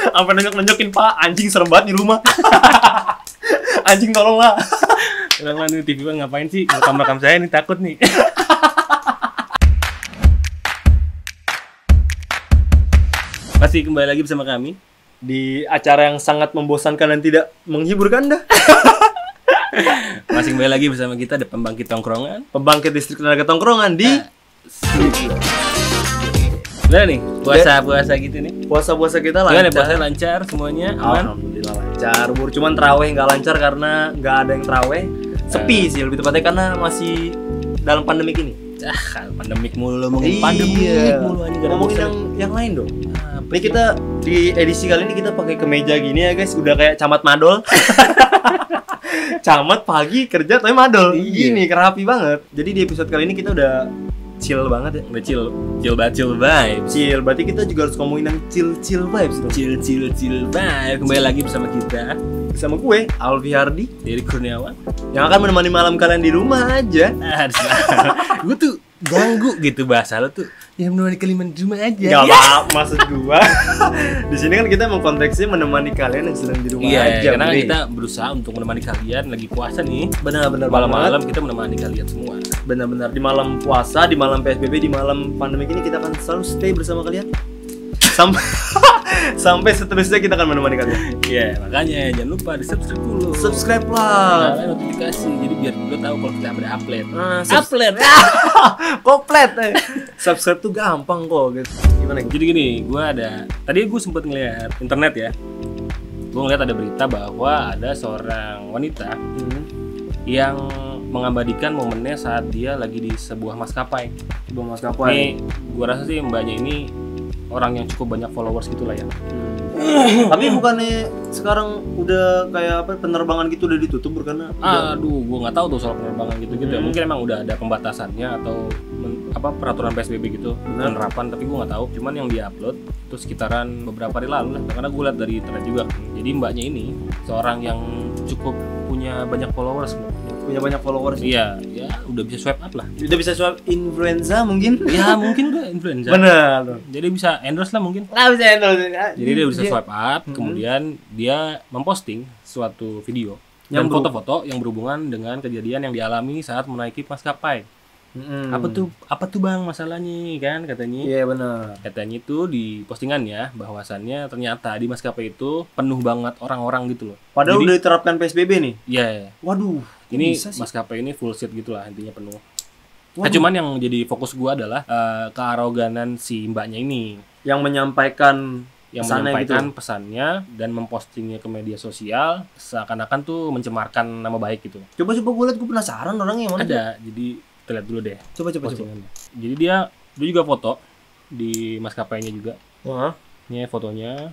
Sampai nunjuk-nunjukin, Pak, anjing serem banget di rumah. Anjing tolonglah. Tolonglah nih TV One ngapain sih? Rekam saya nih takut nih. Masih kembali lagi bersama kami Di acara yang sangat membosankan dan tidak menghibur Anda. Masih kembali lagi bersama kita, ada pembangkit tongkrongan, Pembangkit listrik tenaga tongkrongan di Gimana nih? Puasa gitu nih. puasa-puasa kita Gimana lancar. puasa lancar semuanya? Aman? Alhamdulillah lancar. Cuman terawih nggak lancar karena nggak ada yang terawih. Sepi sih lebih tepatnya karena masih dalam pandemik ini. Pandemik mulu ngomongin Iya. pandemik mulu anjing. Ngomongin yang lain dong. Ini kita di edisi kali ini kita pakai kemeja gini ya guys, udah kayak camat madol. Camat pagi kerja tapi madol. Iya. Gini rapi banget. Jadi di episode kali ini kita udah chill banget ya. Udah chill vibes. Chill, berarti kita juga harus ngomongin yang chill vibes dong. Chill vibes. Kembali lagi bersama kita, Sama gue, Alfi Hardi, Dery Kurniawan. yang akan menemani malam kalian di rumah aja. Gue tuh ganggu gitu bahasa lo tuh. Yang menemani kalian di rumah aja. Gak apa, maksud gua. Di sini kan kita emang konteksnya menemani kalian yang sedang di rumah Iya, aja. karena Bre. kita berusaha untuk menemani kalian lagi puasa nih. Benar-benar Malam-malam kita menemani kalian semua. benar-benar di malam puasa, di malam PSBB, di malam pandemi ini kita akan selalu stay bersama kalian. Sampai sampai seterusnya kita akan menemani kalian. Iya, makanya jangan lupa di-subscribe dulu. Subscribe lah. Nyalain notifikasi jadi biar lo tahu kalau kita ada upload. Upload. Komplit. Subscribe tuh gampang kok, guys. Gimana gitu? Jadi gini, tadi gue sempet ngeliat internet ya. Gue ngeliat ada berita bahwa ada seorang wanita yang mengabadikan momennya saat dia lagi di sebuah maskapai. Sebuah Ini maskapai. gue rasa sih mbaknya ini orang yang cukup banyak followers gitu lah ya. Tapi bukannya sekarang udah kayak apa penerbangan gitu udah ditutup karena Aduh, gue nggak tahu tuh soal penerbangan gitu-gitu ya. Mungkin emang udah ada pembatasannya atau peraturan PSBB gitu, penerapan. Tapi gue nggak tahu. Cuman yang dia upload itu sekitaran beberapa hari lalu lah. Karena gue lihat dari internet juga. Jadi mbaknya ini seorang yang cukup punya banyak followers. punya banyak followers. Iya, ya udah bisa swipe up lah. Udah bisa swap influenza mungkin. Ya mungkin udah influenza. Benar. Jadi bisa endorse lah mungkin. Lah bisa endorse. Jadi dia bisa swipe up, kemudian dia memposting suatu video dan Yang foto-foto yang berhubungan dengan kejadian yang dialami saat menaiki maskapai. Apa tuh bang masalahnya kan katanya? Iya benar. Katanya itu di postingannya bahwasannya ternyata di maskapai itu penuh banget orang-orang gitu loh. Padahal Jadi, udah diterapkan PSBB nih. Iya. Waduh. kok Ini bisa sih? maskapai ini full seat gitulah intinya penuh. Waduh. Cuman yang jadi fokus gua adalah kearoganan si mbaknya ini Yang menyampaikan yang pesannya menyampaikan gitu. pesannya dan mempostingnya ke media sosial seakan-akan tuh mencemarkan nama baik gitu. Coba gue liat, gue penasaran orangnya yang mana. Ada, jadi kita lihat dulu deh Coba. postingannya. Jadi dia juga foto di maskapainya juga. Wah. Ini fotonya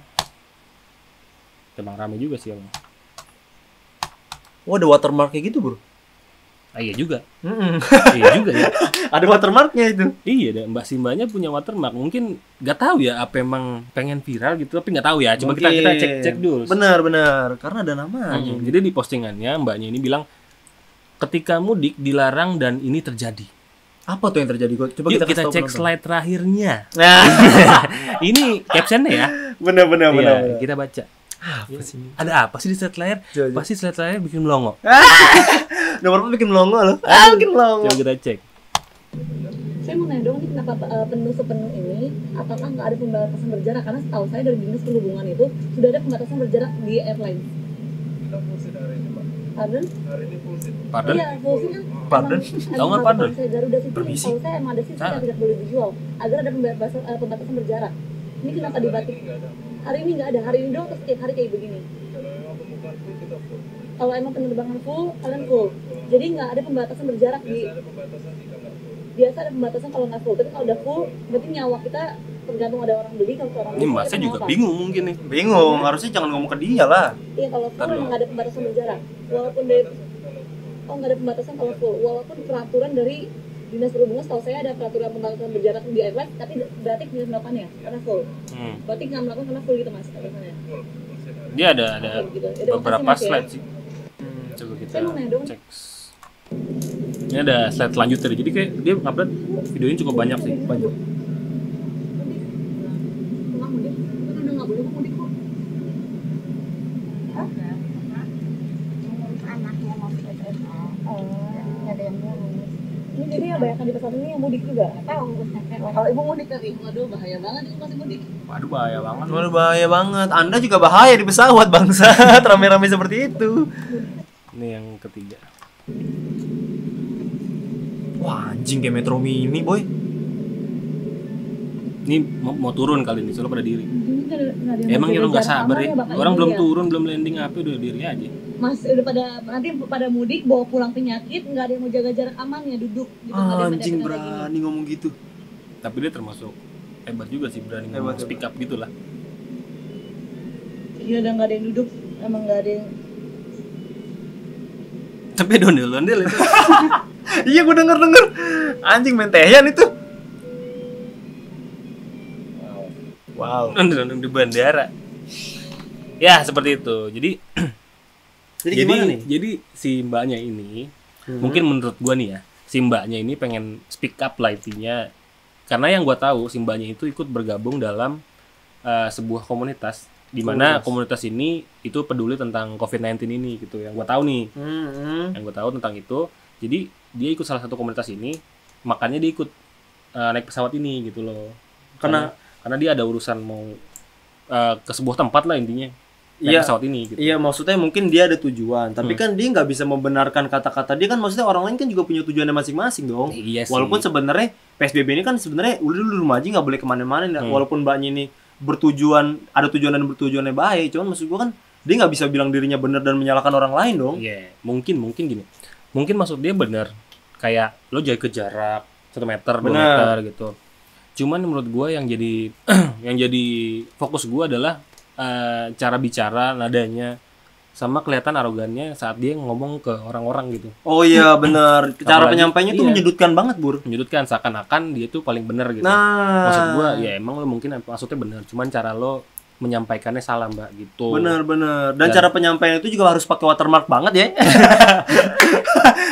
emang rame juga sih emang. Wah, ada watermarknya gitu, Bro. Iya juga. Iya juga ya. Ada watermarknya itu. Iya deh, Mbaknya punya watermark. Mungkin nggak tahu ya apa emang pengen viral gitu, tapi nggak tahu ya. Coba kita cek dulu. Benar. Karena ada namanya. Jadi di postingannya mbaknya ini bilang ketika mudik dilarang dan ini terjadi. Apa tuh yang terjadi? Coba Yuk kita kita kasih tahu cek penonton. slide terakhirnya. Nah, Ini captionnya ya. benar. Iya, kita baca. Apa sih ini? Ada apa sih di slide terakhir? Coba. Pasti slide terakhir bikin melongo. Nomor bikin melongo loh. Bikin melongo. Coba kita cek. Saya mau nanya dong, ini kenapa penuh sepenuh ini? Apakah nggak ada pembatasan berjarak? Karena setahu saya dari dinas perhubungan itu sudah ada pembatasan berjarak di airline. Kita full seat hari ini, Pak. Pardon? Hari ini full seat. Pardon? Iya, full seat kan. Pardon? Tahu nggak pardon? Saya Garuda City, Permisi. tahu saya emang ada seat yang tidak boleh dijual agar ada pembatasan berjarak. Ini kenapa dibatik? Hari ini nggak ada. Hari ini doang atau setiap hari kayak begini? Kalau memang pembukaan full, kita full. Kalau emang penerbangan full, kalian full. Jadi nggak ada pembatasan berjarak di. Biasa ada pembatasan jika nggak full. Biasa ada pembatasan kalau nggak full. Tapi kalau udah full, berarti nyawa kita tergantung ada orang beli. Kalau orang Ini beli, Mbaknya kita juga kenapa? bingung mungkin nih. Bingung, harusnya jangan ngomong ke dia lah. Iya, kalau full Ntar emang dulu. nggak ada pembatasan berjarak. Walaupun dari nggak ada pembatasan kalau full. Walaupun peraturan dari dinas perhubungan, setahu saya ada peraturan pembatasan berjarak di airline, tapi berarti tidak melakukannya karena full. Berarti nggak melakukan karena full gitu mas alasannya. Dia ada Gitu. Yaudah, beberapa makasih, Mas, ya. slide sih. Coba kita Saya mau nanya dong. cek. Ini ada slide selanjutnya deh. Jadi kayak dia upload videonya cukup banyak sih. Pulang mudik, kan udah nggak boleh mudik kok. banyak di pesawat ini yang mudik juga. Nggak tahu. Kalau ibu mudik tapi, waduh bahaya banget itu pasti mudik. Waduh bahaya banget. Waduh, bahaya banget. Anda juga bahaya di pesawat bangsa. Rame-rame seperti itu. Ini yang ketiga. Wah, anjing kayak Metro Mini, boy. Ini mau turun kali ini, soalnya pada diri. Ini kan nggak ada yang Emang mau ya orang jaga nggak sabar aman ya. Bapak Orang Ibu belum ya. turun, belum landing apa udah diri aja. Mas udah pada nanti pada mudik bawa pulang penyakit, nggak ada yang mau jaga jarak aman ya duduk. Gitu, nggak ada yang Anjing mendekati lagi. berani ngomong gitu. Tapi dia termasuk hebat juga sih, berani ngomong Hebat, speak up gitu lah. Iya udah nggak ada yang duduk, emang nggak ada yang. Tapi ondel-ondel itu. Iya, gue denger. Anjing main tehian itu. Wow. Ondel-ondel di bandara. Ya seperti itu. Jadi gimana nih? Jadi si mbaknya ini, mungkin menurut gua nih ya, si mbaknya ini pengen speak up lah intinya. Karena yang gua tahu si mbaknya itu ikut bergabung dalam sebuah komunitas di mana komunitas ini itu peduli tentang COVID-19 ini gitu. Yang gua tahu nih. Yang gua tahu tentang itu. Jadi dia ikut salah satu komunitas ini, makanya dia ikut naik pesawat ini gitu loh. Karena dia ada urusan mau ke sebuah tempat lah intinya. Naik pesawat ini gitu. Iya, maksudnya mungkin dia ada tujuan, tapi kan dia nggak bisa membenarkan kata-kata dia, kan maksudnya orang lain kan juga punya tujuannya masing-masing dong. Iya sih. Walaupun sebenarnya PSBB ini kan sebenarnya udah dulu di rumah aja, nggak boleh kemana-mana. Walaupun mbaknya ini ada tujuan dan bertujuannya baik, cuman maksud gua kan dia nggak bisa bilang dirinya benar dan menyalahkan orang lain dong. Iya, mungkin gini. Mungkin maksud dia benar. Kayak lo jaga jarak 1 meter, 2 meter gitu. Cuman menurut gua yang jadi fokus gua adalah cara bicara, nadanya, sama kelihatan arogannya saat dia ngomong ke orang-orang gitu. Oh iya benar. Cara Apalagi, penyampaiannya tuh iya. menyudutkan banget, Bur. Menyudutkan seakan-akan dia tuh paling benar gitu. Nah, Maksud gua ya emang lo mungkin maksudnya benar, cuman cara lo menyampaikannya salah mbak gitu. benar. Dan cara penyampaian itu juga harus pakai watermark banget ya.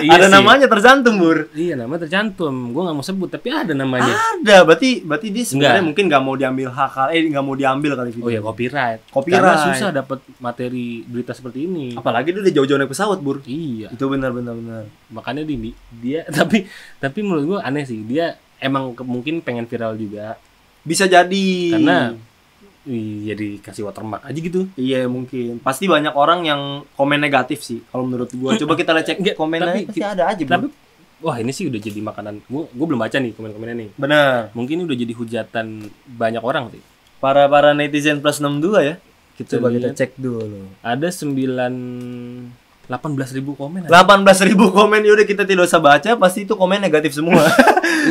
Iya Ada sih. namanya tercantum, Bur. Iya namanya tercantum. Gua nggak mau sebut tapi ada namanya. Ada, berarti dia sebenarnya Enggak. mungkin nggak mau diambil nggak mau diambil kali video. Oh ya copyright. Copyright. Karena susah dapat materi berita seperti ini. Apalagi dia udah jauh-jauh naik pesawat, Bur. Iya. Itu benar. Makanya dia tapi menurut gua aneh sih. Dia emang mungkin pengen viral juga Bisa jadi. karena jadi kasih watermark aja gitu. Iya, mungkin. Pasti banyak orang yang komen negatif sih kalau menurut gua. Coba kita lihat cek Enggak, komennya, tapi pasti ada aja, Bur. Tapi wah ini sih udah jadi makanan. Gua belum baca nih komen-komennya nih. Benar. Mungkin udah jadi hujatan banyak orang sih. Para netizen plus 62 ya. Coba kita lihat. cek dulu. Ada 18.000 komen. 18.000 komen, yaudah kita tidak usah baca, pasti itu komen negatif semua.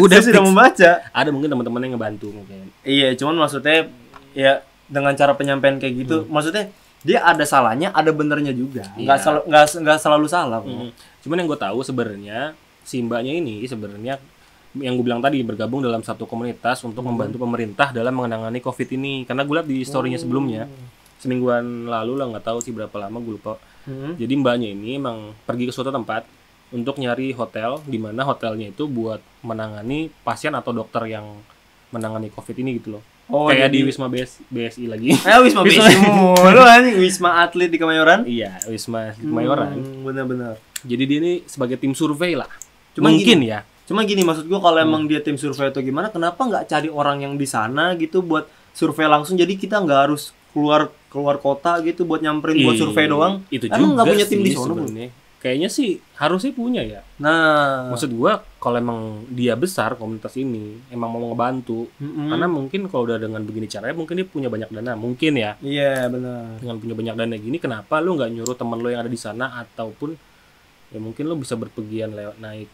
Udah Saya sudah fix. membaca. Ada mungkin teman-teman yang ngebantu mungkin. Iya, cuman maksudnya ya dengan cara penyampaian kayak gitu, maksudnya dia ada salahnya, ada benernya juga. Iya. Nggak selalu salah kok. Cuman yang gue tahu sebenarnya si mbaknya ini sebenarnya yang gue bilang tadi bergabung dalam satu komunitas untuk membantu pemerintah dalam menangani COVID ini. Karena gue lihat di story-nya sebelumnya semingguan lalu lah, nggak tahu sih berapa lama gue lupa. Jadi mbaknya ini emang pergi ke suatu tempat untuk nyari hotel, di mana hotelnya itu buat menangani pasien atau dokter yang menangani COVID ini gitu loh. Oh, Kayak jadi- di Wisma BSI lagi. Wisma BSI mulu anjing, Wisma Atlet di Kemayoran. Iya, Wisma Kemayoran. Bener-bener. Jadi dia ini sebagai tim survei lah. Cuma Mungkin gini, ya. Cuma gini, maksud gua kalau emang dia tim survei atau gimana, kenapa nggak cari orang yang di sana gitu buat survei langsung, jadi kita nggak harus keluar kota gitu buat nyamperin buat survei doang. Itu Emang juga nggak punya tim sih di sono, Bu? sebenarnya. Kayaknya sih harusnya punya ya. Nah, Maksud gua kalau emang dia besar komunitas ini emang mau ngebantu, karena mungkin kalau udah dengan begini caranya mungkin dia punya banyak dana, mungkin ya. iya benar. Dengan punya banyak dana gini, kenapa lu nggak nyuruh teman lu yang ada di sana, ataupun ya mungkin lu bisa berpergian lewat naik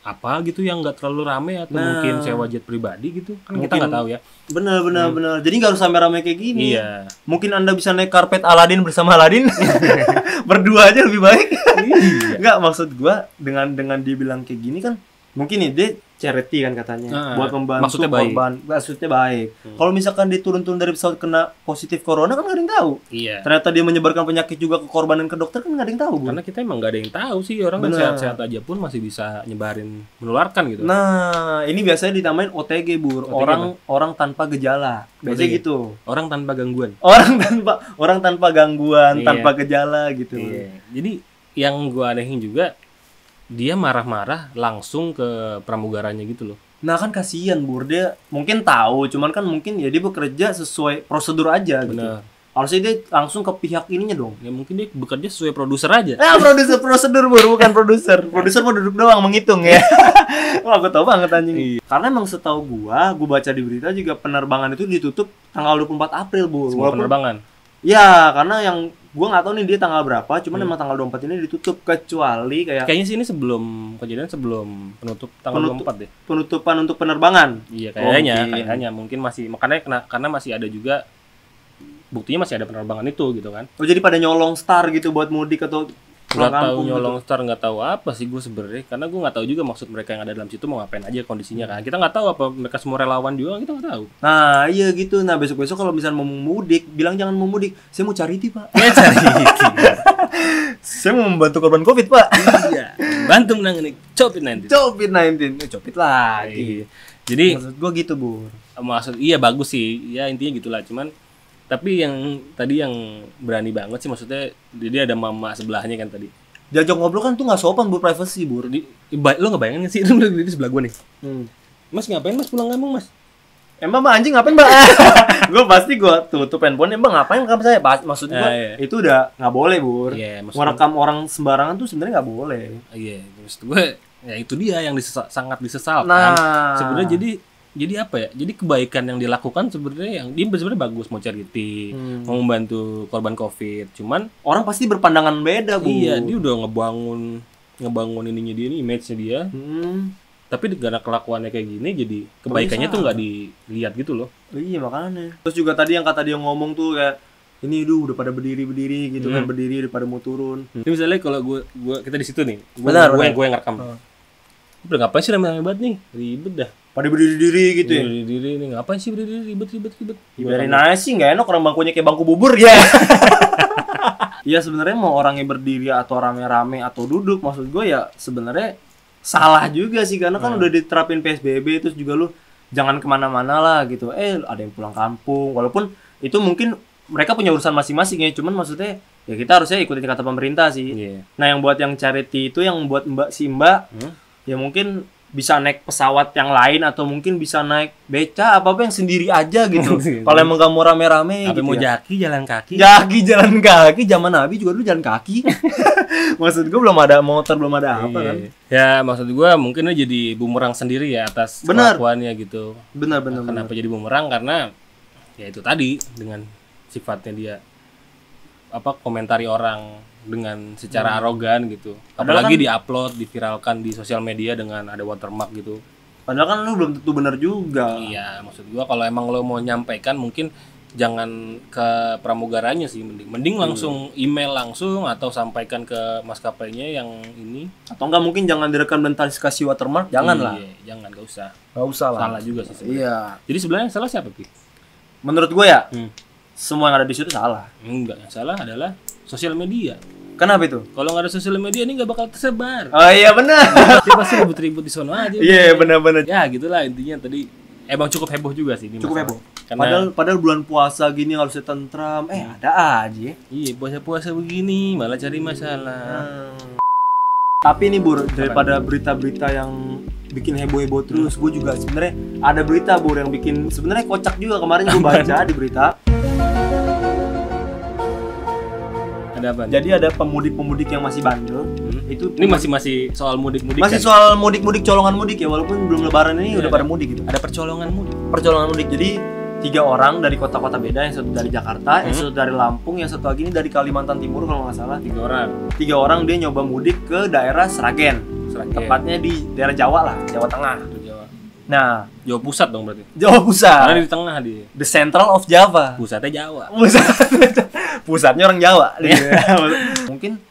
apa gitu yang nggak terlalu rame, atau Nah. mungkin sewa jet pribadi gitu kan, kita Mungkin- nggak tahu ya. Benar. Jadi nggak harus sampai ramai kayak gini. Iya. Mungkin Anda bisa naik karpet Aladin bersama Aladin. Berdua aja lebih baik. Iya. Nggak, maksud gua dengan dia bilang kayak gini kan, mungkin nih dia charity kan katanya, Nah, buat membantu maksudnya baik. korban. Maksudnya baik. Kalau misalkan dia turun-turun dari pesawat kena positif corona kan nggak ada yang tahu. Iya. Ternyata dia menyebarkan penyakit juga ke korban dan ke dokter kan nggak ada yang tahu, Bu. Karena kita emang nggak ada yang tahu sih, orang kan Bener. sehat-sehat aja pun masih bisa nyebarin, menularkan gitu. Nah, ini biasanya ditamain OTG, Bur. OTG Orang tanpa gejala. Biasanya OTG. gitu. Orang tanpa gangguan. Orang tanpa gangguan, Iya. tanpa gejala gitu. Iya. Jadi yang gua anehin juga dia marah-marah langsung ke pramugaranya gitu loh. Nah kan kasihan Bur, dia mungkin tahu, cuman kan mungkin ya dia bekerja sesuai prosedur aja gitu. Bener. Harusnya dia langsung ke pihak ininya dong. Ya mungkin dia bekerja sesuai produser aja. Prosedur Bur, bukan produser. Produser mau duduk doang menghitung ya. Wah, gue tau banget anjing. Iya. Karena emang setahu gua baca di berita juga penerbangan itu ditutup tanggal 24 April, Bur. Semua penerbangan. Ya, karena yang gua nggak tahu nih dia tanggal berapa, cuman emang tanggal 24 ini ditutup kecuali kayak Kayaknya sih ini sebelum kejadian, sebelum penutup tanggal 24 deh. penutupan untuk penerbangan. Iya, Mungkin. kayaknya mungkin masih makanya karena masih ada juga buktinya masih ada penerbangan itu gitu kan. Oh, jadi pada nyolong Star gitu buat mudik atau Nggak pulang tahu kampung nyolong gitu. Star, nggak tahu apa sih gue sebenarnya, karena gue nggak tahu juga maksud mereka yang ada dalam situ mau ngapain aja kondisinya kan. Kita nggak tahu apa mereka semua relawan juga, kita nggak tahu. Nah, iya gitu. Nah, besok-besok kalau misalnya mau mudik, bilang jangan mau mudik. Saya mau charity, Pak. Ya cari Saya mau membantu korban Covid, Pak. iya, bantu menangani COVID-19. COVID-19. Copit lagi. Iya. Jadi Maksud gua gitu, Bu. iya bagus sih, ya intinya gitulah. Cuman tapi yang tadi yang berani banget sih, maksudnya dia ada mama sebelahnya kan tadi. Diajak ngobrol kan tuh nggak sopan, Bu, privacy, Bu. Lo nggak bayangin nggak sih itu di sebelah gue nih? Hmm. Mas ngapain mas pulang kampung mas? Emang Mbak anjing ngapain, Mbak? Gue tutup handphone. Mbak ngapain rekam saya? Maksud gue Iya. itu udah nggak boleh, Bur. Iya, maksud Merekam orang sembarangan tuh sebenarnya nggak boleh. Iya, maksud gue ya itu dia yang sangat disesalkan. Nah. Sebenarnya jadi apa ya? Jadi kebaikan yang dilakukan sebenarnya yang dia sebenarnya bagus, mau charity, mau membantu korban Covid. Cuman Orang pasti berpandangan beda, Bu. iya, dia udah ngebangun ininya dia, image-nya dia. Tapi karena kelakuannya kayak gini, jadi kebaikannya tuh nggak dilihat gitu loh. Iya, makanya. Terus juga tadi yang kata dia ngomong tuh kayak ini udah pada berdiri gitu kan, berdiri udah pada mau turun. Ini misalnya kalau kita di situ nih, Benar. gue yang rekam. Udah ngapain sih rame-rame banget nih? Ribet dah. Pada berdiri-diri gitu ya. Berdiri nih, ngapain sih berdiri ribet. Biarin aja sih, nggak enak orang bangkunya kayak bangku bubur ya. Iya, sebenarnya mau orangnya berdiri atau rame-rame atau duduk, maksud gue ya sebenarnya salah juga sih, karena kan udah diterapin PSBB, terus juga lu jangan kemana-mana lah gitu. Ada yang pulang kampung, walaupun itu mungkin mereka punya urusan masing-masing ya, cuman maksudnya ya kita harusnya ikutin kata pemerintah sih. Iya. Nah, yang buat yang charity itu, yang buat Mbak ya mungkin bisa naik pesawat yang lain atau mungkin bisa naik beca apa yang sendiri aja gitu. Kalau emang gak mau rame-rame Apa gitu mau ya. jaki jalan kaki? Jalan kaki, zaman Nabi juga dulu jalan kaki. Maksud gue belum ada motor, belum ada apa kan. Ya maksud gue mungkin dia jadi bumerang sendiri ya atas Benar. kelakuannya gitu. Benar. Kenapa jadi bumerang? Karena ya itu tadi, dengan sifatnya dia komentari orang dengan secara arogan gitu. Padahal Apalagi kan- diupload, diviralkan di sosial media dengan ada watermark gitu. Padahal kan lu belum tentu benar juga. Iya, maksud gua kalau emang lo mau nyampaikan mungkin jangan ke pramugaranya sih, mending langsung email langsung atau sampaikan ke maskapainya yang ini. Atau enggak mungkin jangan direkam dan kasih watermark, jangan lah. Iya, jangan, gak usah. Enggak usah lah. Salah juga sih sebenarnya. Iya. Jadi sebenarnya yang salah siapa, Pi? Menurut gue ya, Hmm. semua yang ada di situ salah. Enggak, yang salah adalah sosial media. Kenapa itu? Kalau nggak ada sosial media ini nggak bakal tersebar. Oh iya benar. Dia pasti ribut-ribut di sono aja. Iya, benar-benar. Ya gitulah intinya tadi. Emang cukup heboh juga sih ini Cukup masalah. heboh. Karena Padahal bulan puasa gini harusnya tentram. Ada aja. iya puasa-puasa begini malah cari masalah. Tapi nih Bur, daripada berita-berita yang bikin heboh-heboh terus, gue juga sebenarnya ada berita Bur yang bikin sebenarnya kocak juga. Kemarin gue baca di berita. Ada apa? Jadi ada pemudik-pemudik yang masih bandel. Itu Ini masih soal mudik-mudik. masih kan? soal mudik-mudik, colongan mudik ya, walaupun belum lebaran ini Iya, udah pada mudik gitu. Ada percolongan mudik. Percolongan mudik. Jadi 3 orang dari kota-kota beda, yang satu dari Jakarta, yang satu dari Lampung, yang satu lagi ini dari Kalimantan Timur kalau nggak salah. 3 orang. 3 orang dia nyoba mudik ke daerah Sragen. Sragen. Tepatnya di daerah Jawa lah, Jawa Tengah. Jawa. Nah, Jawa pusat dong berarti. Jawa Karena Pusat. di tengah dia. The Central of Java. Pusatnya Jawa. Pusatnya orang Jawa. Mungkin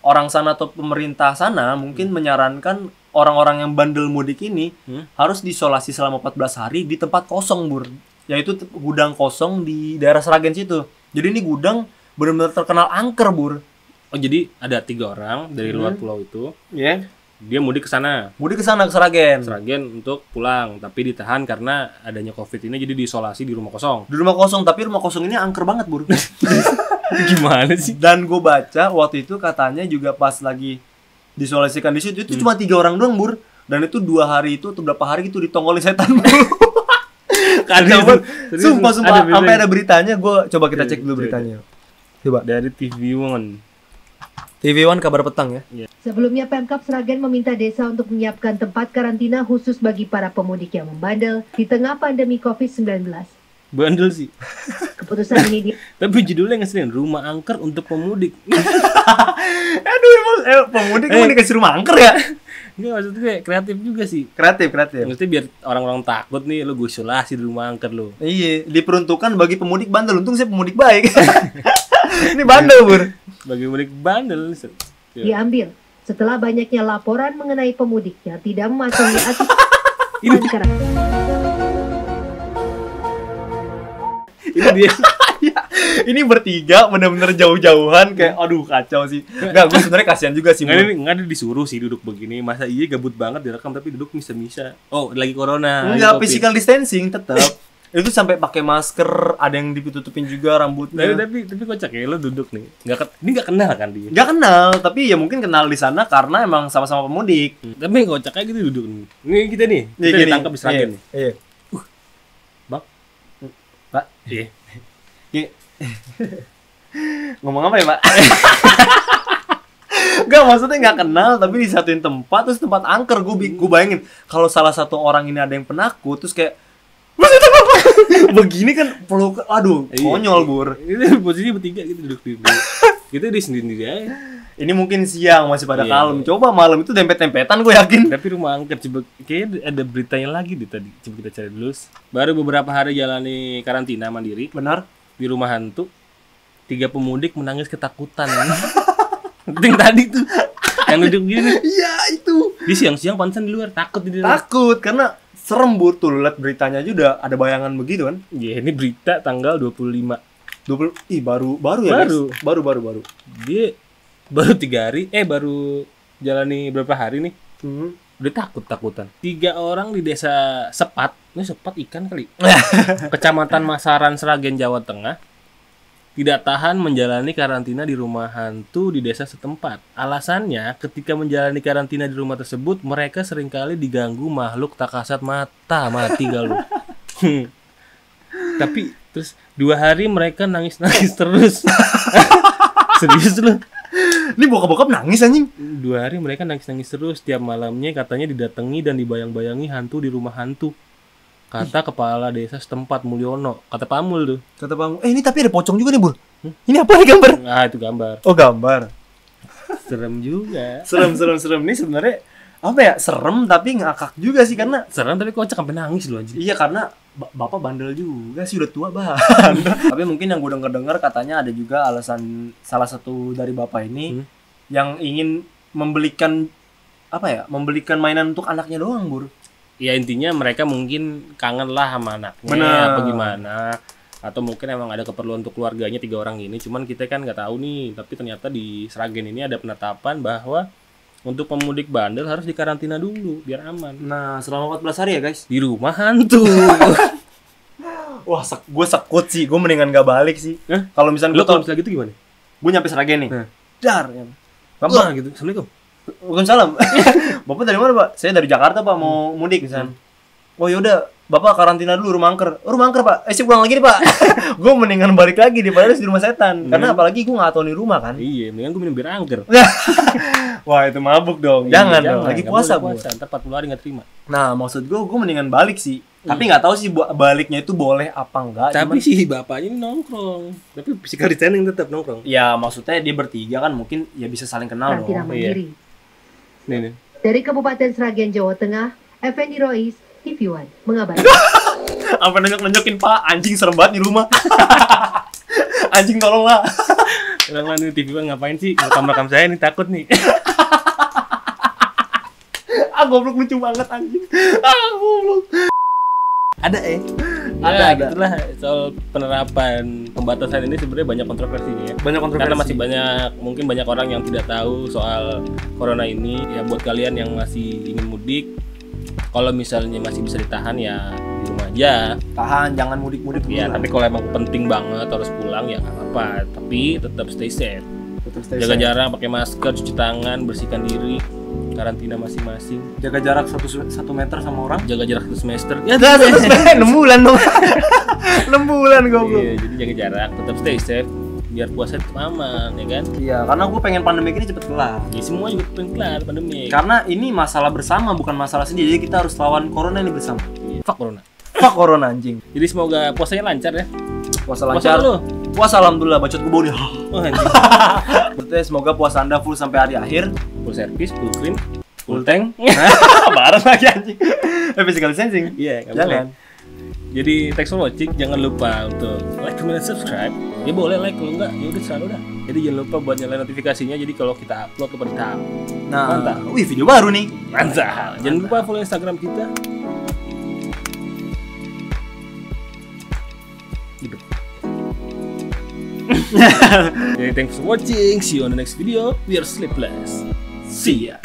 orang sana atau pemerintah sana mungkin menyarankan orang-orang yang bandel mudik ini harus diisolasi selama 14 hari di tempat kosong, Bur. Yaitu gudang kosong di daerah Sragen situ. Jadi ini gudang benar-benar terkenal angker, Bur. Oh jadi ada 3 orang dari luar pulau itu. Ya. Dia mudik ke sana. Mudik ke sana ke Sragen. Sragen untuk pulang, tapi ditahan karena adanya Covid ini jadi diisolasi di rumah kosong. Di rumah kosong, tapi rumah kosong ini angker banget, Bur. Gimana sih? Dan gue baca waktu itu katanya juga pas lagi diisolasikan di situ itu cuma 3 orang doang, Bur. Dan itu 2 hari itu atau berapa hari gitu ditongolin setan. Kacau banget. Sumpah sampai ada beritanya. Coba kita cek dulu beritanya. Coba dari TV One. TV One kabar petang ya. Sebelumnya Pemkab Sragen meminta desa untuk menyiapkan tempat karantina khusus bagi para pemudik yang membandel di tengah pandemi COVID-19. Bandel sih. Keputusan ini Tapi judulnya ngeselin, rumah angker untuk pemudik. Aduh, emang pemudik emang dikasih rumah angker ya? Enggak, maksudnya kayak kreatif juga sih. Kreatif. Maksudnya biar orang-orang takut nih, lu gue isolasi di rumah angker lu. Iya, diperuntukkan bagi pemudik bandel. Untung saya pemudik baik. Ini bandel, Bur. Bagi pemudik bandel. diambil setelah banyaknya laporan mengenai pemudik yang tidak mematuhi aturan karantina. Ini dia. Ini bertiga bener-bener jauh-jauhan kayak aduh kacau sih. Enggak, gue sebenarnya kasihan juga sih. Nggak ada disuruh sih duduk begini. Masa iya gabut banget direkam tapi duduk bisa-bisa. Oh, lagi corona. Enggak, physical distancing tetap. Itu sampai pakai masker, ada yang ditutupin juga rambutnya. Tapi kocak ya lo duduk nih. Ini nggak kenal kan dia. Nggak kenal, tapi ya mungkin kenal di sana karena emang sama-sama pemudik. Tapi kocaknya gitu duduk nih. Ini kita nih. Kita ditangkap di Sragen nih. Iya. Bang. Pak. Iya. Ngomong apa ya, Pak? Enggak, maksudnya nggak kenal tapi disatuin tempat, terus tempat angker. Gue bayangin kalau salah satu orang ini ada yang penakut terus kayak begini kan peluk, aduh konyol, Bur. Ini posisi bertiga gitu duduk di kita di sendiri aja. Ini mungkin siang masih pada kalem. Coba malam itu dempet-dempetan gue yakin. Tapi rumah angker coba kayaknya ada beritanya lagi di tadi. Coba kita cari dulu. Baru beberapa hari jalani karantina mandiri. Benar. Di rumah hantu 3 pemudik menangis ketakutan. Penting tadi tuh yang duduk gini. Iya, itu. Di siang-siang pantesan di luar takut di dalam. Takut karena serem, Bur. Tuh lihat beritanya aja udah ada bayangan begitu kan. Iya, ini berita tanggal 25. Baru ya, Baru. guys. Baru. Dia baru 3 hari, baru jalani berapa hari nih. Udah takutan. 3 orang di desa Sepat. Ini Sepat ikan kali. Kecamatan Masaran, Sragen, Jawa Tengah. Tidak tahan menjalani karantina di rumah hantu di desa setempat. Alasannya, ketika menjalani karantina di rumah tersebut, mereka seringkali diganggu makhluk tak kasat mata. Mati galuh. Tapi terus 2 hari mereka nangis-nangis terus. Serius lu? Ini bokap-bokap nangis anjing. 2 hari mereka nangis-nangis terus. Tiap malamnya katanya didatangi dan dibayang-bayangi hantu di rumah hantu. Kata kepala desa setempat Mulyono. Kata Pamul tuh. Kata Bang, ini tapi ada pocong juga nih, Bur. Ini apa nih gambar? Ah, itu gambar. Oh, gambar. Serem juga. Serem. Ini sebenarnya apa ya? Serem tapi ngakak juga sih karena Serem tapi kocak sampai nangis lu anjing. iya karena bapak bandel juga sih, udah tua banget. Tapi mungkin yang gue denger katanya ada juga alasan salah satu dari bapak ini yang ingin membelikan mainan untuk anaknya doang, Bur. Ya intinya mereka mungkin kangen lah sama anaknya. Bener. Apa gimana. Atau mungkin emang ada keperluan untuk keluarganya 3 orang ini. Cuman kita kan nggak tahu nih. Tapi ternyata di Sragen ini ada penetapan bahwa untuk pemudik bandel harus dikarantina dulu biar aman. Nah, selama 14 hari ya, guys. Di rumah hantu. Wah, gue sekut sih. Gue mendingan gak balik sih. Kalau misalnya Lu kalau misalnya gitu gimana? gue nyampe Sragen nih. Dar. Bapak gitu. Assalamualaikum. Waalaikumsalam. Bapak dari mana, Pak? Saya dari Jakarta, Pak, mau mudik misalnya. Oh yaudah, Bapak karantina dulu rumah angker. Oh, rumah angker, Pak. Saya pulang lagi nih, Pak. Gue mendingan balik lagi daripada di rumah setan. Karena apalagi gue gak tahu nih rumah kan. Iya, mendingan gue minum bir angker. Wah, itu mabuk dong. Jangan dong. Lagi puasa, Bu. Ntar 40 hari gak terima. Nah, maksud gue mendingan balik sih. Tapi nggak tahu sih baliknya itu boleh apa enggak. Tapi sih bapaknya ini nongkrong. Tapi physical distancing tetap nongkrong. Ya, maksudnya dia bertiga kan mungkin ya bisa saling kenal Karantina dong. mandiri. Nih. Dari Kabupaten Sragen, Jawa Tengah, Effendi Rois, TV One mengabarkan. Apa nunjuk-nunjukin, Pak? Anjing serem banget di rumah. Anjing tolonglah. Orang-orang di TV ngapain sih? Rekam-rekam saya nih takut nih. Goblok lucu banget anjing. Goblok. Ada Ada. Itulah soal penerapan pembatasan ini sebenarnya banyak kontroversinya ya. Banyak kontroversi. Karena masih mungkin banyak orang yang tidak tahu soal corona ini. Ya buat kalian yang masih ingin mudik, kalau misalnya masih bisa ditahan ya di rumah aja. Tahan, jangan mudik-mudik dulu. Ya, tapi kalau emang penting banget harus pulang ya nggak apa-apa. Tapi tetap stay safe. Tetap stay Jaga safe. jarak, pakai masker, cuci tangan, bersihkan diri, karantina masing-masing. Jaga jarak 1 meter sama orang. Jaga jarak 1 semester. Ya udah 6 bulan dong. 6 bulan goblok. Iya, jadi jaga jarak, tetap stay safe biar puasa tetap aman, ya kan? Iya, karena gue pengen pandemi ini cepet kelar. Ya semua juga pengen kelar pandemi. Karena ini masalah bersama, bukan masalah sendiri. Jadi kita harus lawan corona ini bersama. Fuck corona. Fuck corona anjing. Jadi semoga puasanya lancar ya. Puasa Puasa lancar. lu? Puasa alhamdulillah, bacot gue bau nih. Oh anjing. Maksudnya semoga puasa Anda full sampai hari akhir. Full service, full cream, Full tank. Bareng lagi anjing. Physical distancing. Iya, nggak Jangan. Jadi thanks for watching, jangan lupa untuk like, comment, dan subscribe. Ya boleh like, kalau enggak ya udah selalu dah. Jadi jangan lupa buat nyalain notifikasinya. Jadi kalau kita upload lu pada tahu. Nah, Mantap. wih video baru nih. Mantap. Jangan lupa follow Instagram kita. Jadi thanks for watching. See you on the next video. We are sleepless. See ya.